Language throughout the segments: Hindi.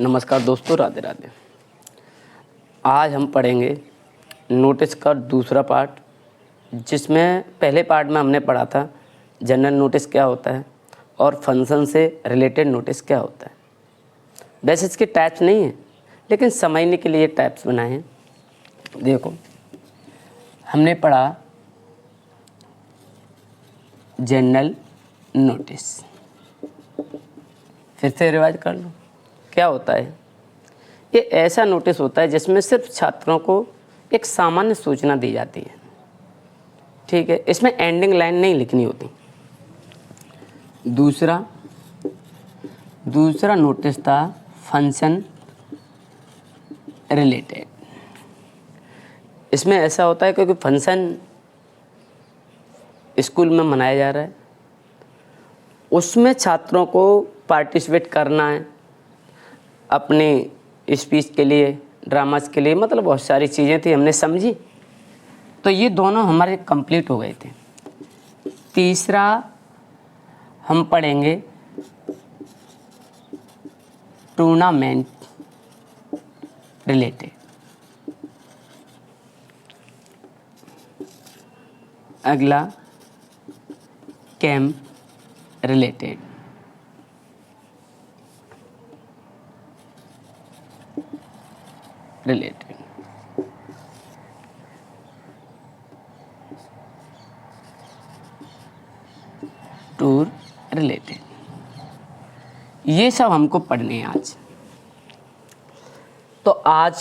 नमस्कार दोस्तों, राधे राधे। आज हम पढ़ेंगे नोटिस का दूसरा पार्ट, जिसमें पहले पार्ट में हमने पढ़ा था जनरल नोटिस क्या होता है और फंक्शन से रिलेटेड नोटिस क्या होता है। वैसे इसके टाइप्स नहीं हैं, लेकिन समझने के लिए टाइप्स बनाए हैं। देखो, हमने पढ़ा जनरल नोटिस, फिर से रिवाइज कर लो। क्या होता है? ये ऐसा नोटिस होता है जिसमें सिर्फ छात्रों को एक सामान्य सूचना दी जाती है। ठीक है, इसमें एंडिंग लाइन नहीं लिखनी होती। दूसरा नोटिस था फंक्शन रिलेटेड। इसमें ऐसा होता है क्योंकि फंक्शन स्कूल में मनाया जा रहा है, उसमें छात्रों को पार्टिसिपेट करना है अपनी स्पीच के लिए, ड्रामास के लिए, मतलब बहुत सारी चीज़ें थी हमने समझी। तो ये दोनों हमारे कंप्लीट हो गए थे। तीसरा हम पढ़ेंगे टूर्नामेंट रिलेटेड। अगला कैंप रिलेटेड। Tour related. ये सब हमको पढ़ने हैं आज। तो आज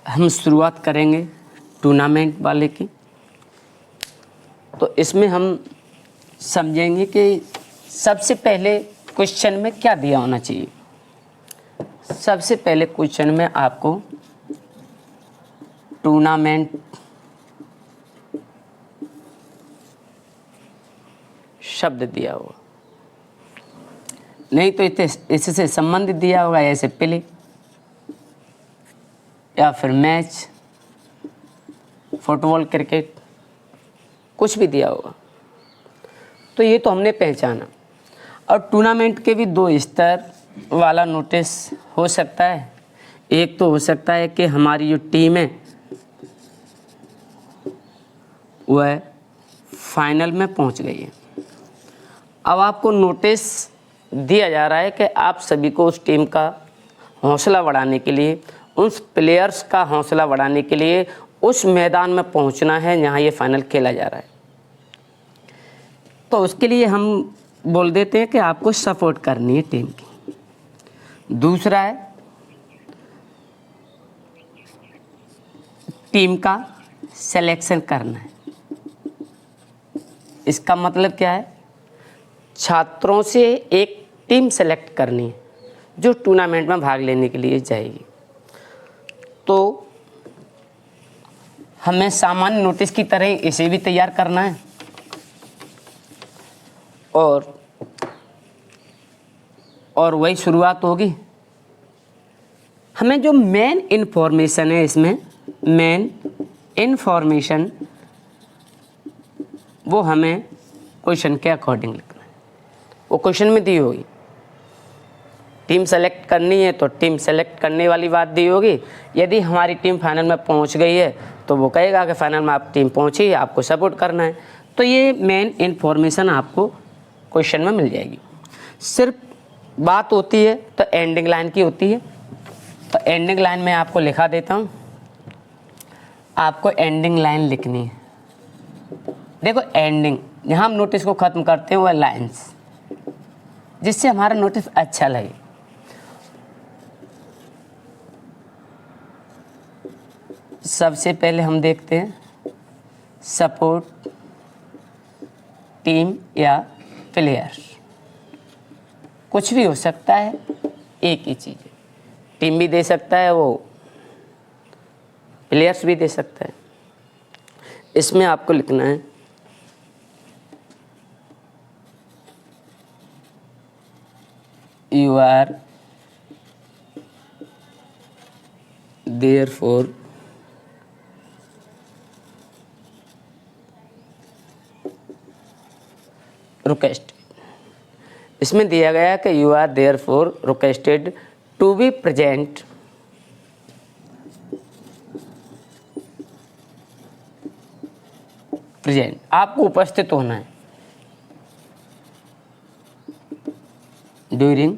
हम शुरुआत करेंगे टूर्नामेंट वाले की। तो इसमें हम समझेंगे कि सबसे पहले क्वेश्चन में क्या दिया होना चाहिए। सबसे पहले क्वेश्चन में आपको टूर्नामेंट शब्द दिया होगा, नहीं तो इससे संबंधित दिया होगा, ऐसे प्ले या फिर मैच, फुटबॉल, क्रिकेट, कुछ भी दिया होगा। तो ये तो हमने पहचाना। और टूर्नामेंट के भी दो स्तर वाला नोटिस हो सकता है। एक तो हो सकता है कि हमारी जो टीम है वह फाइनल में पहुंच गई है। अब आपको नोटिस दिया जा रहा है कि आप सभी को उस टीम का हौसला बढ़ाने के लिए, उस प्लेयर्स का हौसला बढ़ाने के लिए उस मैदान में पहुंचना है जहां ये फाइनल खेला जा रहा है। तो उसके लिए हम बोल देते हैं कि आपको सपोर्ट करनी है टीम की। दूसरा है टीम का सिलेक्शन करना है। इसका मतलब क्या है? छात्रों से एक टीम सेलेक्ट करनी है जो टूर्नामेंट में भाग लेने के लिए जाएगी। तो हमें सामान्य नोटिस की तरह इसे भी तैयार करना है और वही शुरुआत होगी। हमें जो मेन इन्फॉर्मेशन है, इसमें मेन इन्फॉर्मेशन वो हमें क्वेश्चन के अकॉर्डिंग लिखना है। वो क्वेश्चन में दी होगी। टीम सेलेक्ट करनी है तो टीम सेलेक्ट करने वाली बात दी होगी। यदि हमारी टीम फाइनल में पहुंच गई है तो वो कहेगा कि फाइनल में आप टीम पहुंची, आपको सपोर्ट करना है। तो ये मेन इन्फॉर्मेशन आपको क्वेश्चन में मिल जाएगी। सिर्फ बात होती है तो एंडिंग लाइन की होती है। तो एंडिंग लाइन में आपको लिखा देता हूँ। आपको एंडिंग लाइन लिखनी है। देखो, एंडिंग जहाँ हम नोटिस को ख़त्म करते हैं वह लाइन्स, जिससे हमारा नोटिस अच्छा लगे। सबसे पहले हम देखते हैं सपोर्ट टीम या प्लेयर। कुछ भी हो सकता है, एक ही चीज़ है। टीम भी दे सकता है, वो प्लेयर्स भी दे सकता है। इसमें आपको लिखना है you are therefore requested। इसमें दिया गया कि you are therefore requested to be present present, आपको उपस्थित होना है ड्यूरिंग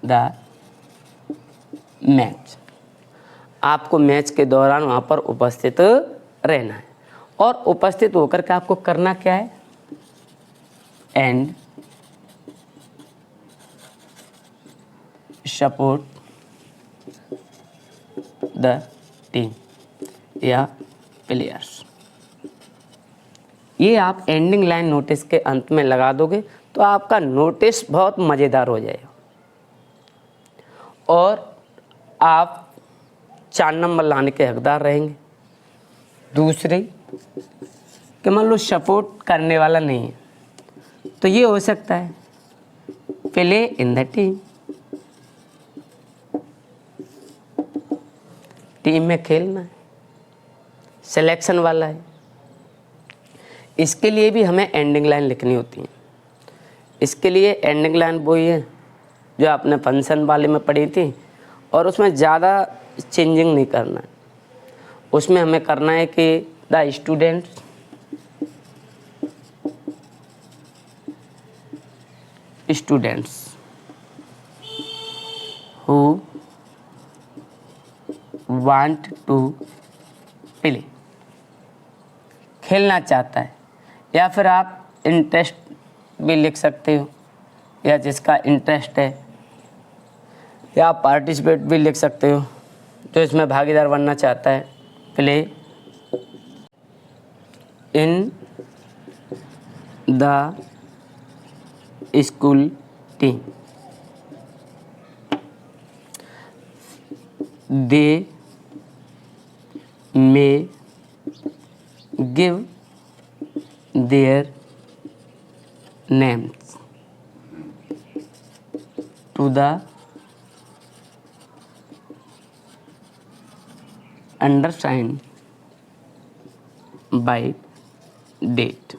द मैच, आपको मैच के दौरान वहाँ पर उपस्थित रहना है। और उपस्थित होकर के आपको करना क्या है, एंड सपोर्ट द टीम या प्लेयर्स। ये आप एंडिंग लाइन नोटिस के अंत में लगा दोगे तो आपका नोटिस बहुत मज़ेदार हो जाएगा और आप 4 नंबर लाने के हकदार रहेंगे। दूसरे कि मान लो सपोर्ट करने वाला नहीं है तो ये हो सकता है play in the team, team में खेलना है, सिलेक्शन वाला है। इसके लिए भी हमें एंडिंग लाइन लिखनी होती है। इसके लिए एंडिंग लाइन वही है जो आपने फंक्शन वाले में पढ़ी थी और उसमें ज़्यादा चेंजिंग नहीं करना है। उसमें हमें करना है कि the students who want to play, खेलना चाहता है, या फिर आप इंटरेस्ट भी लिख सकते हो या जिसका इंटरेस्ट है, या आप पार्टिसिपेट भी लिख सकते हो जो इसमें भागीदार बनना चाहता है। Play in the school team, they may give their names to the undersigned by date.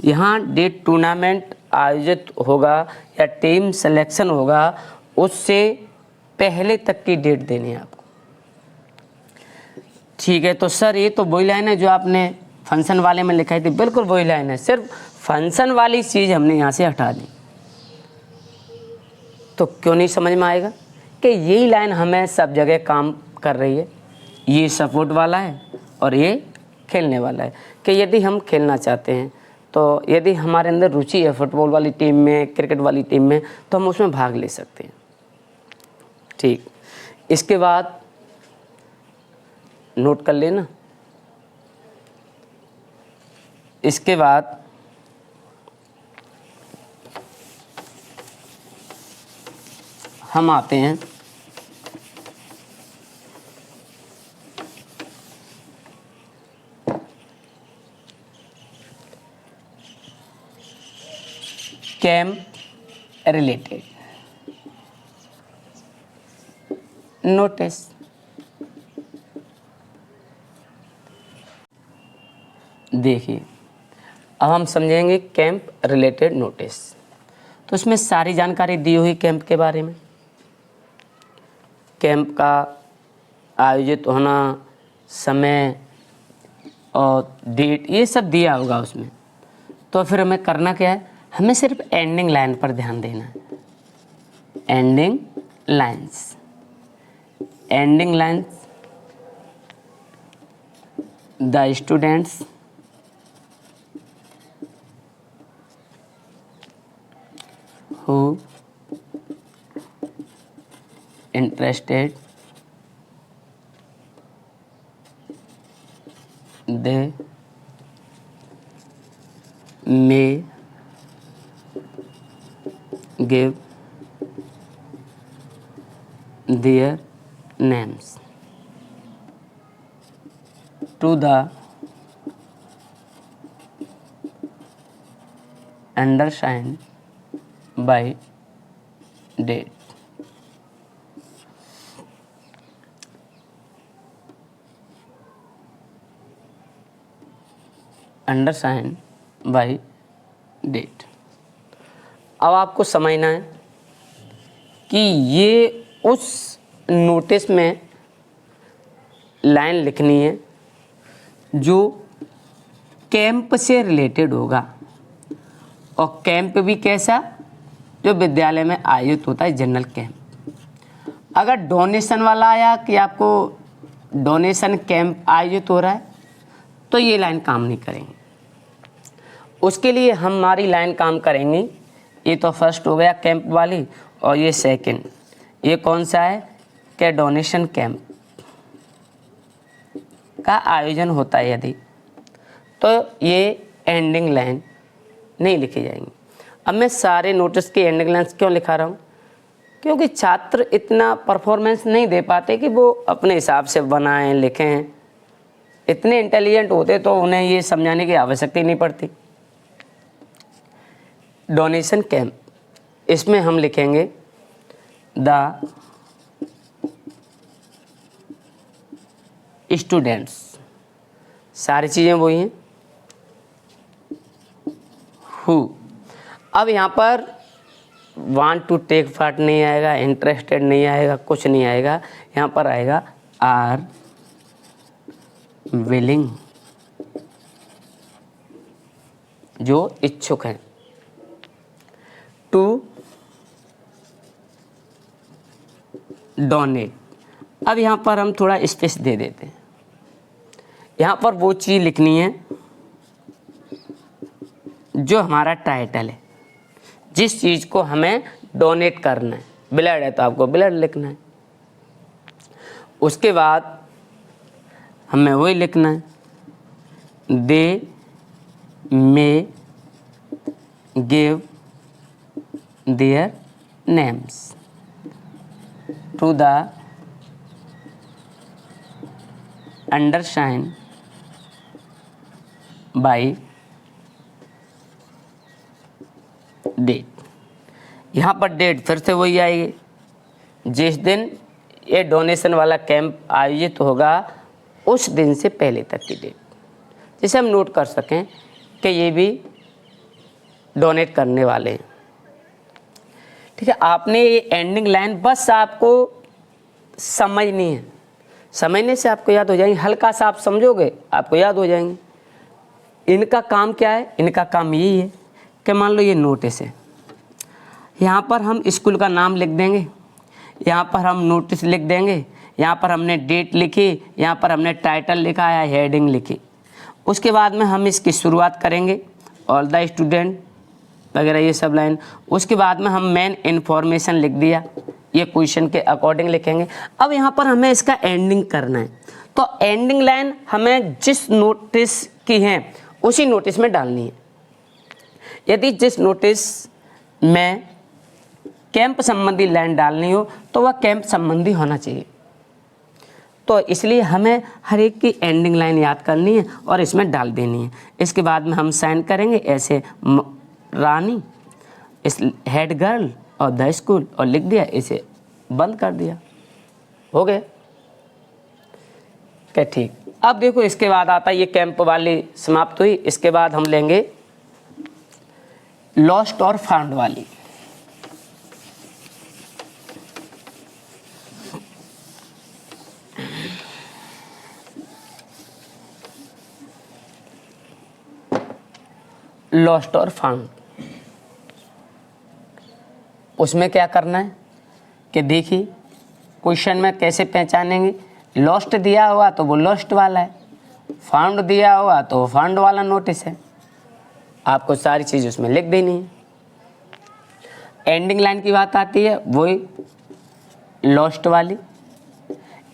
यहाँ डेट टूर्नामेंट आयोजित होगा या टीम सिलेक्शन होगा उससे पहले तक की डेट देनी है आपको। ठीक है, तो सर ये तो वही लाइन है जो आपने फंक्शन वाले में लिखाई थी। बिल्कुल वही लाइन है, सिर्फ फंक्शन वाली चीज़ हमने यहाँ से हटा दी। तो क्यों नहीं समझ में आएगा कि यही लाइन हमें सब जगह काम कर रही है। ये सपोर्ट वाला है और ये खेलने वाला है कि यदि हम खेलना चाहते हैं तो यदि हमारे अंदर रुचि है फुटबॉल वाली टीम में, क्रिकेट वाली टीम में, तो हम उसमें भाग ले सकते हैं। ठीक, इसके बाद नोट कर लेना। इसके बाद हम आते हैं कैंप रिलेटेड नोटिस। देखिए, अब हम समझेंगे कैंप रिलेटेड नोटिस। तो इसमें सारी जानकारी दी हुई कैंप के बारे में, कैंप का आयोजित होना, समय और डेट, ये सब दिया होगा उसमें। तो फिर हमें करना क्या है, हमें सिर्फ एंडिंग लाइन पर ध्यान देना है। Ending lines, ending lines, the students who interested they may give their names to the undersigned by date। Undersign by date. अब आपको समझना है कि ये उस नोटिस में लाइन लिखनी है जो कैंप से रिलेटेड होगा, और कैंप भी कैसा, जो विद्यालय में आयोजित होता है, जनरल कैंप। अगर डोनेशन वाला आया कि आपको डोनेशन कैंप आयोजित हो रहा है, तो ये लाइन काम नहीं करेंगी। उसके लिए हमारी लाइन काम करेंगी, ये तो फर्स्ट हो गया कैंप वाली, और ये सेकंड, ये कौन सा है कि डोनेशन कैंप का आयोजन होता है यदि, तो ये एंडिंग लाइन नहीं लिखी जाएंगी। अब मैं सारे नोटिस की एंडिंग लाइन क्यों लिखा रहा हूँ, क्योंकि छात्र इतना परफॉर्मेंस नहीं दे पाते कि वो अपने हिसाब से बनाएं लिखें। इतने इंटेलिजेंट होते तो उन्हें ये समझाने की आवश्यकता ही नहीं पड़ती। डोनेशन कैंप, इसमें हम लिखेंगे द स्टूडेंट्स, सारी चीज़ें वही हैं, हु। अब यहाँ पर वांट टू टेक पार्ट नहीं आएगा, इंटरेस्टेड नहीं आएगा, कुछ नहीं आएगा। यहाँ पर आएगा आर विलिंग, जो इच्छुक हैं, टू डोनेट। अब यहाँ पर हम थोड़ा स्पेस दे देते हैं। यहाँ पर वो चीज़ लिखनी है जो हमारा टाइटल है, जिस चीज़ को हमें डोनेट करना है। ब्लड है तो आपको ब्लड लिखना है। उसके बाद हमें वही लिखना है, they may give their names to the undersigned by date. यहाँ पर डेट फिर से वही आएगी, जिस दिन ये डोनेशन वाला कैंप आयोजित होगा उस दिन से पहले तक की डेट, जिसे हम नोट कर सकें कि ये भी डोनेट करने वाले हैं। ठीक है, आपने ये एंडिंग लाइन बस आपको समझनी है, समझने से आपको याद हो जाएंगे। हल्का सा आप समझोगे आपको याद हो जाएंगे। इनका काम क्या है, इनका काम यही है कि मान लो ये नोटिस है, यहाँ पर हम स्कूल का नाम लिख देंगे, यहाँ पर हम नोटिस लिख देंगे, यहाँ पर हमने डेट लिखी, यहाँ पर हमने टाइटल लिखा या हेडिंग लिखी। उसके बाद में हम इसकी शुरुआत करेंगे, ऑल द स्टूडेंट वगैरह ये सब लाइन। उसके बाद में हम मेन इन्फॉर्मेशन लिख दिया, ये क्वेश्चन के अकॉर्डिंग लिखेंगे। अब यहाँ पर हमें इसका एंडिंग करना है, तो एंडिंग लाइन हमें जिस नोटिस की है उसी नोटिस में डालनी है। यदि जिस नोटिस में कैंप संबंधी लाइन डालनी हो तो वह कैंप संबंधी होना चाहिए। तो इसलिए हमें हर एक की एंडिंग लाइन याद करनी है और इसमें डाल देनी है। इसके बाद में हम साइन करेंगे ऐसे रानी, इस हेड गर्ल और द स्कूल, और लिख दिया, इसे बंद कर दिया, हो गए क्या? ठीक। अब देखो इसके बाद आता है ये कैंप वाली समाप्त हुई। इसके बाद हम लेंगे लॉस्ट और फाउंड वाली। लॉस्ट और फाउंड, उसमें क्या करना है कि देखिए क्वेश्चन में कैसे पहचानेंगे। लॉस्ट दिया हुआ तो वो लॉस्ट वाला है, फाउंड दिया हुआ तो वो फाउंड वाला नोटिस है। आपको सारी चीज़ उसमें लिख देनी है। एंडिंग लाइन की बात आती है वही लॉस्ट वाली।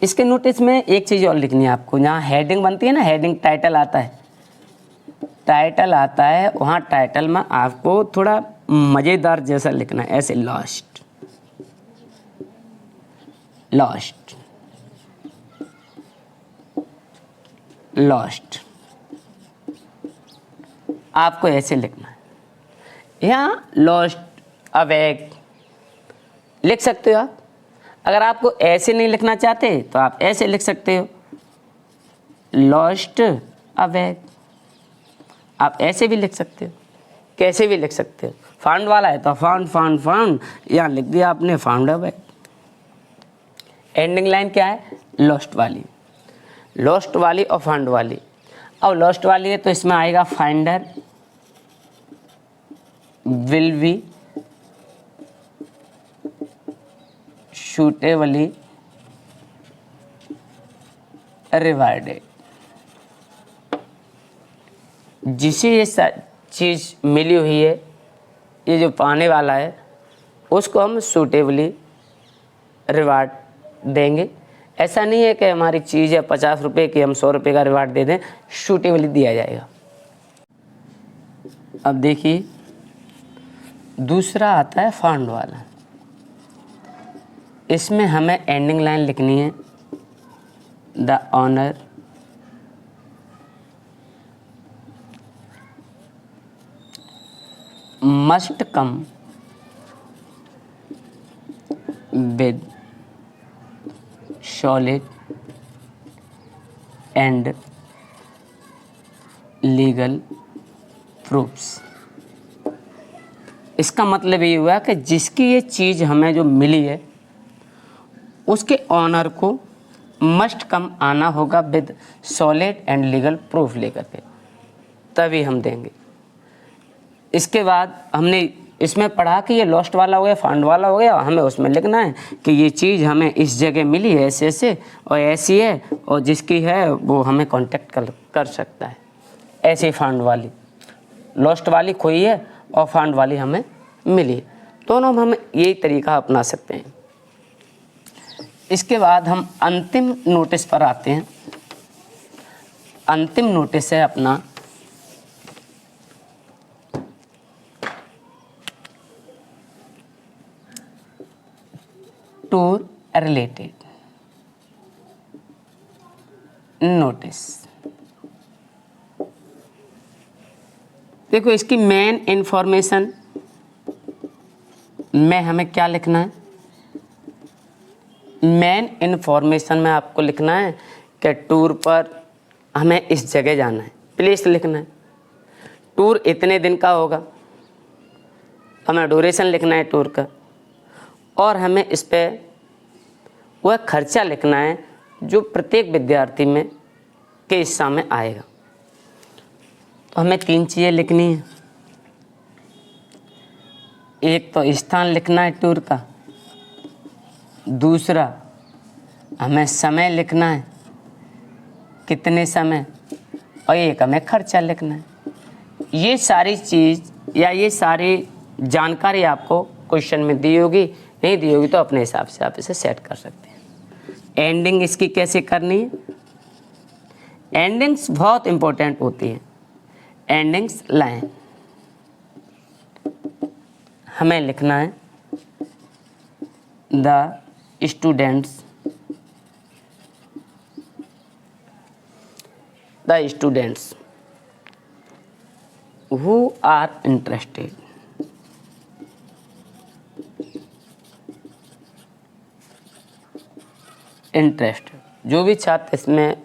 इसके नोटिस में एक चीज़ और लिखनी है आपको, जहाँ हेडिंग बनती है ना, हेडिंग टाइटल आता है, टाइटल आता है, वहाँ टाइटल में आपको थोड़ा मज़ेदार जैसा लिखना है, ऐसे लॉस्ट, लॉस्ट, लॉस्ट, आपको ऐसे लिखना है। यहाँ लॉस्ट अवेक लिख सकते हो आप। अगर आपको ऐसे नहीं लिखना चाहते तो आप ऐसे लिख सकते हो, लॉस्ट अवेक। आप ऐसे भी लिख सकते हो, कैसे भी लिख सकते हो। फाउंड वाला है तो फाउंड फाउंड फाउंड, यहाँ लिख दिया आपने फाउंड अवेक। एंडिंग लाइन क्या है? लॉस्ट वाली, लॉस्ट वाली और फाउंड वाली। अब लॉस्ट वाली है तो इसमें आएगा finder will be suitably rewarded। जिसे ये चीज़ मिली हुई है, ये जो पाने वाला है, उसको हम सूटेबली रिवार्ड देंगे। ऐसा नहीं है कि हमारी चीज़ है 50 रुपये की, हम 100 रुपये का रिवार्ड दे दें, सूटेबली दिया जाएगा। अब देखिए दूसरा आता है फाउंड वाला। इसमें हमें एंडिंग लाइन लिखनी है, the honour must come with solid and legal proofs. इसका मतलब ये हुआ कि जिसकी ये चीज़ हमें जो मिली है उसके ऑनर को मस्ट कम आना होगा with solid and legal proof लेकर के, तभी हम देंगे। इसके बाद हमने इसमें पढ़ा कि ये लॉस्ट वाला हो गया, फाउंड वाला हो गया, हमें उसमें लिखना है कि ये चीज़ हमें इस जगह मिली है ऐसे ऐसे और ऐसी है, और जिसकी है वो हमें कांटेक्ट कर सकता है। ऐसी फाउंड वाली, लॉस्ट वाली खोई है और फाउंड वाली हमें मिली है, दोनों हम यही तरीका अपना सकते हैं। इसके बाद हम अंतिम नोटिस पर आते हैं। अंतिम नोटिस है अपना टूर रिलेटेड नोटिस। देखो इसकी मेन इंफॉर्मेशन में हमें क्या लिखना है? मेन इन्फॉर्मेशन में आपको लिखना है कि टूर पर हमें इस जगह जाना है, प्लेस लिखना है। टूर इतने दिन का होगा, हमें ड्यूरेशन लिखना है टूर का, और हमें इस पर वह खर्चा लिखना है जो प्रत्येक विद्यार्थी में के हिस्सा में आएगा। तो हमें 3 चीज़ें लिखनी है। एक तो स्थान लिखना है टूर का, दूसरा हमें समय लिखना है कितने समय, और एक हमें खर्चा लिखना है। ये सारी चीज़ या ये सारी जानकारी आपको क्वेश्चन में दी होगी, नहीं दी होगी तो अपने हिसाब से आप इसे सेट कर सकते हैं। एंडिंग इसकी कैसे करनी है? एंडिंग्स बहुत इम्पोर्टेंट होती हैं। एंडिंग्स लाइन हमें लिखना है the students who are interested जो भी छात्र इसमें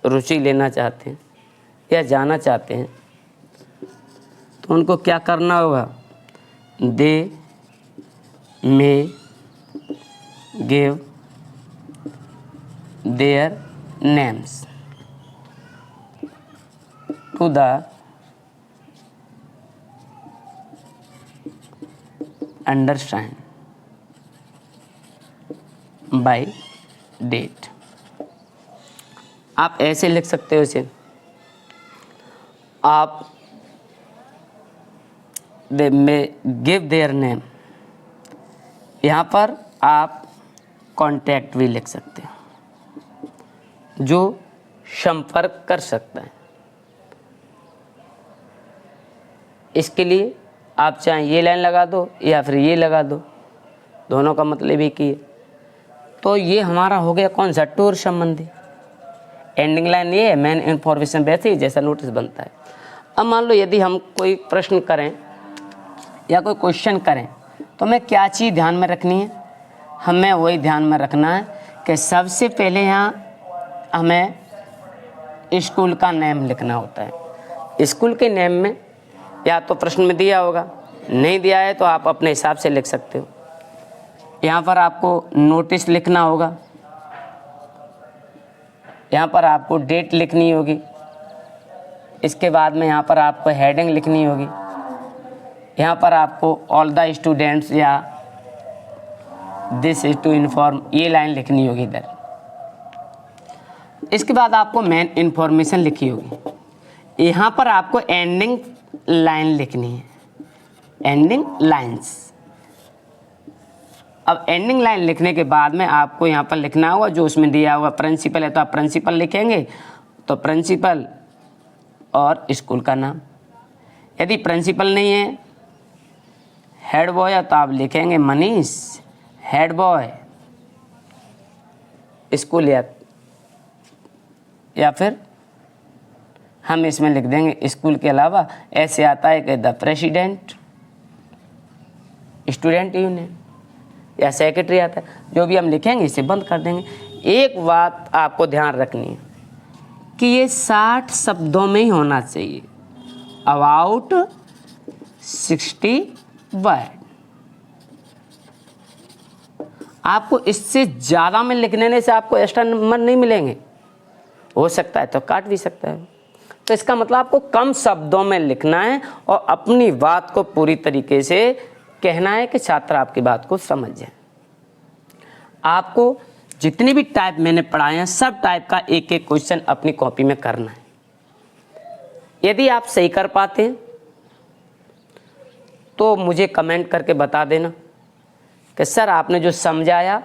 रुचि लेना चाहते हैं या जाना चाहते हैं तो उनको क्या करना होगा? दे मे give their names to the undersigned by date। आप ऐसे लिख सकते हो इसे, आप they may give their name, यहाँ पर आप कांटेक्ट भी लिख सकते हो जो संपर्क कर सकता है। इसके लिए आप चाहे ये लाइन लगा दो या फिर ये लगा दो, दोनों का मतलब एक ही है। तो ये हमारा हो गया कौन सा? टूर संबंधी। एंडिंग लाइन ये है, मेन इन्फॉर्मेशन वैसे ही जैसा नोटिस बनता है। अब मान लो यदि हम कोई प्रश्न करें या कोई क्वेश्चन करें तो हमें क्या चीज़ ध्यान में रखनी है? हमें वही ध्यान में रखना है कि सबसे पहले यहाँ हमें स्कूल का नेम लिखना होता है। स्कूल के नेम में या तो प्रश्न में दिया होगा, नहीं दिया है तो आप अपने हिसाब से लिख सकते हो। यहाँ पर आपको नोटिस लिखना होगा यहाँ पर आपको डेट लिखनी होगी। इसके बाद में यहाँ पर आपको हेडिंग लिखनी होगी। यहाँ पर आपको ऑल द स्टूडेंट्स या दिस इज टू इन्फॉर्म ये लाइन लिखनी होगी इधर। इसके बाद आपको मेन इन्फॉर्मेशन लिखी होगी। यहाँ पर आपको एंडिंग लाइन लिखनी है, एंडिंग लाइंस। अब एंडिंग लाइन लिखने के बाद में आपको यहाँ पर लिखना होगा जो उसमें दिया हुआ प्रिंसिपल है तो आप प्रिंसिपल लिखेंगे, तो प्रिंसिपल और स्कूल का नाम। यदि प्रिंसिपल नहीं है, हेड बॉय है, तो आप लिखेंगे मनीष हेड बॉय स्कूल, या फिर हम इसमें लिख देंगे स्कूल के अलावा ऐसे आता है कि द प्रेसिडेंट स्टूडेंट यूनियन या सेक्रेटरी आता है। जो भी हम लिखेंगे इसे बंद कर देंगे। एक बात आपको ध्यान रखनी है कि ये 60 शब्दों में ही होना चाहिए, अबाउट 60 वर्ड। आपको इससे ज़्यादा में लिखने से आपको एक्स्ट्रा नंबर नहीं मिलेंगे, हो सकता है तो काट भी सकता है। तो इसका मतलब आपको कम शब्दों में लिखना है और अपनी बात को पूरी तरीके से कहना है कि छात्र आपकी बात को समझ जाए। आपको जितनी भी टाइप मैंने पढ़ाए हैं सब टाइप का एक एक क्वेश्चन अपनी कॉपी में करना है। यदि आप सही कर पाते हैं तो मुझे कमेंट करके बता देना कि सर आपने जो समझाया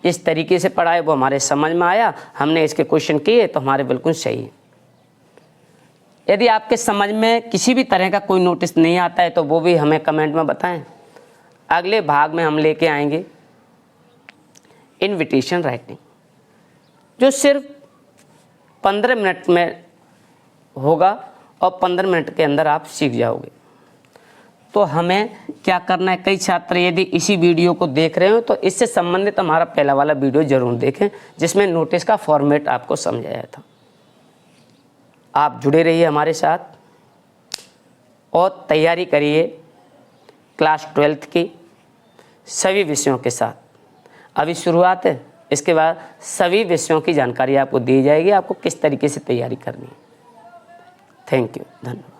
इस तरीके से पढ़ाए वो हमारे समझ में आया, हमने इसके क्वेश्चन किए तो हमारे बिल्कुल सही है। यदि आपके समझ में किसी भी तरह का कोई नोटिस नहीं आता है तो वो भी हमें कमेंट में बताएं। अगले भाग में हम लेके आएंगे इनविटेशन राइटिंग, जो सिर्फ 15 मिनट में होगा और 15 मिनट के अंदर आप सीख जाओगे। तो हमें क्या करना है, कई छात्र यदि इसी वीडियो को देख रहे हो तो इससे संबंधित हमारा पहला वाला वीडियो जरूर देखें जिसमें नोटिस का फॉर्मेट आपको समझाया था। आप जुड़े रहिए हमारे साथ और तैयारी करिए क्लास 12th की सभी विषयों के साथ। अभी शुरुआत है, इसके बाद सभी विषयों की जानकारी आपको दी जाएगी, आपको किस तरीके से तैयारी करनी है। थैंक यू, धन्यवाद।